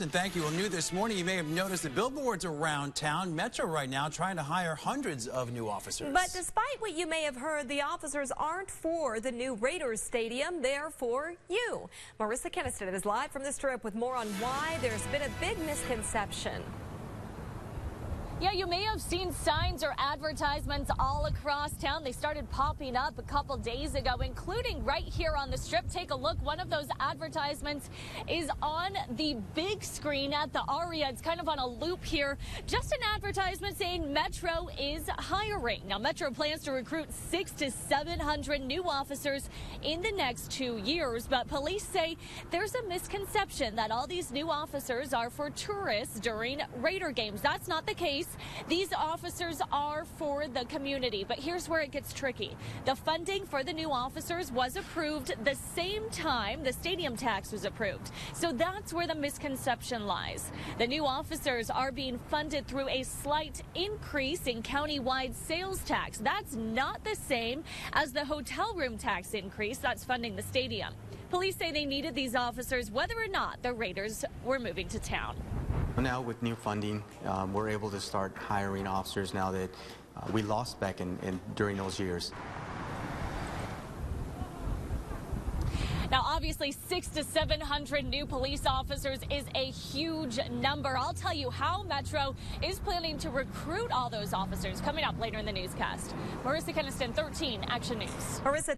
And thank you. Well, new this morning, you may have noticed the billboards around town. Metro right now trying to hire hundreds of new officers. But despite what you may have heard, the officers aren't for the new Raiders stadium. They're for you. Marissa Keniston is live from the Strip with more on why there's been a big misconception. Yeah, you may have seen signs or advertisements all across town. They started popping up a couple days ago, including right here on the Strip. Take a look. One of those advertisements is on the big screen at the Aria. It's kind of on a loop here. Just an advertisement saying Metro is hiring. Now, Metro plans to recruit 600 to 700 new officers in the next 2 years. But police say there's a misconception that all these new officers are for tourists during Raider games. That's not the case. These officers are for the community, but here's where it gets tricky. The funding for the new officers was approved the same time the stadium tax was approved. So that's where the misconception lies. The new officers are being funded through a slight increase in county-wide sales tax. That's not the same as the hotel room tax increase that's funding the stadium. Police say they needed these officers whether or not the Raiders were moving to town. Now with new funding, we're able to start hiring officers now that we lost back during those years. Now, obviously, 600 to 700 new police officers is a huge number. I'll tell you how Metro is planning to recruit all those officers coming up later in the newscast. Marissa Keniston, 13 Action News. Marissa,